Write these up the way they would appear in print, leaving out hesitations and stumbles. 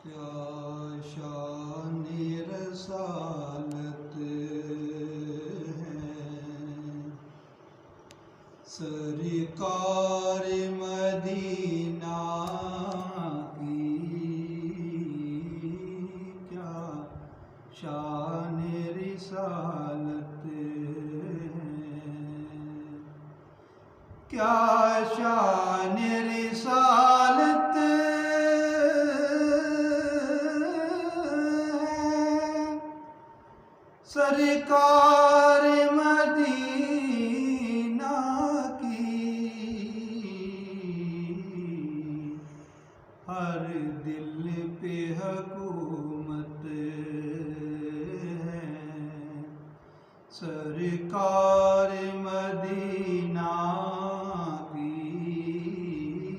کیا شان رسالت ہے سرکار مدینہ کی، کیا شان رسالت ہے، کیا شان رسالت سرکار مدینہ کی، ہر دل پہ حکومت ہے سرکار مدینہ کی،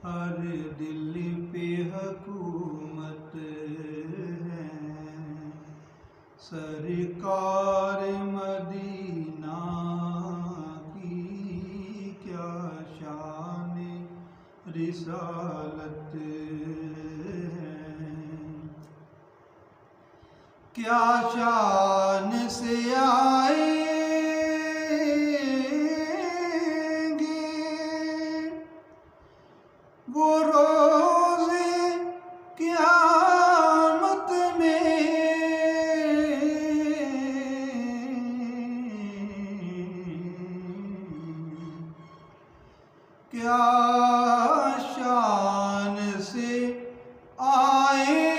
ہر دل پہ حکومت ہے سرکار مدینہ کی، کیا شان رسالت ہے، کیا شان سے آئیں گے وہ روز قیامت میں، کیا شان سے آئیں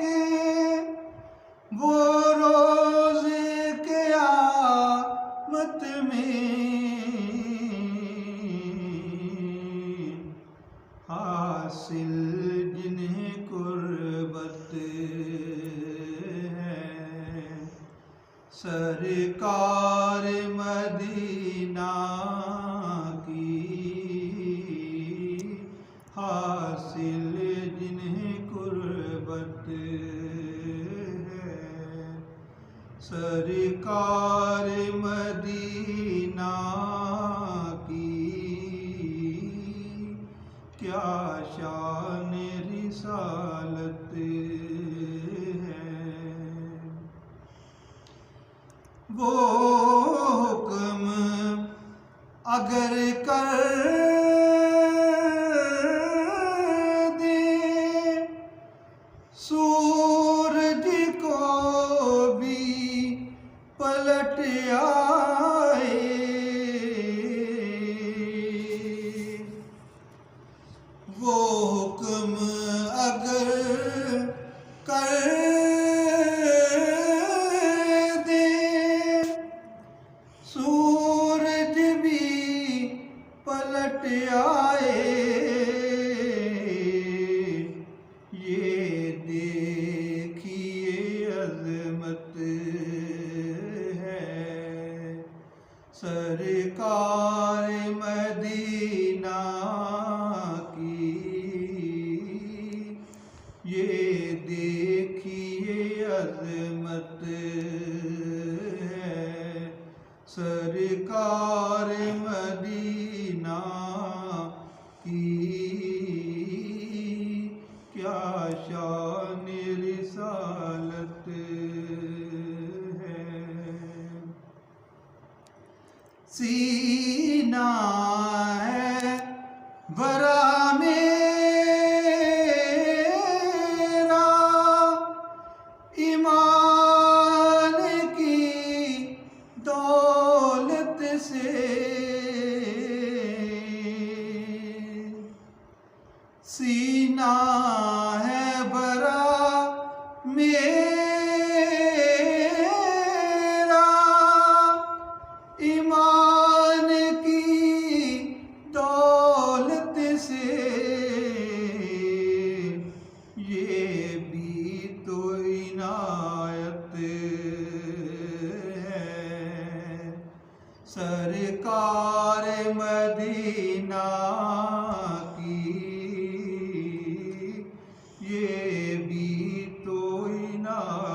گے وہ روز قیامت میں، حاصل جنہیں قربت ہے سرکار مدینہ کی، حاصل جنہیں قربت ہے سرکار مدینہ کی، کیا شان رسالت ہے، وہ حکم اگر کر دے سورج کو بھی پلٹ آئے، وہ حکم اگر کر دے سورج بھی پلٹ آئے، یہ دیکھیے عظمت ہے سرکار مدینہ کی، یہ دیکھیے عظمت ہے سرکار مدینہ کی، کیا شان رسالت ہے، سینہ ہے برا میرا ایمان کی دولت سے، سینہ ہے برا میرا ایمان کی دولت سے، یہ بھی تو عنایت ہے سرکار مدینہ کی، یہ بھی تو عنایت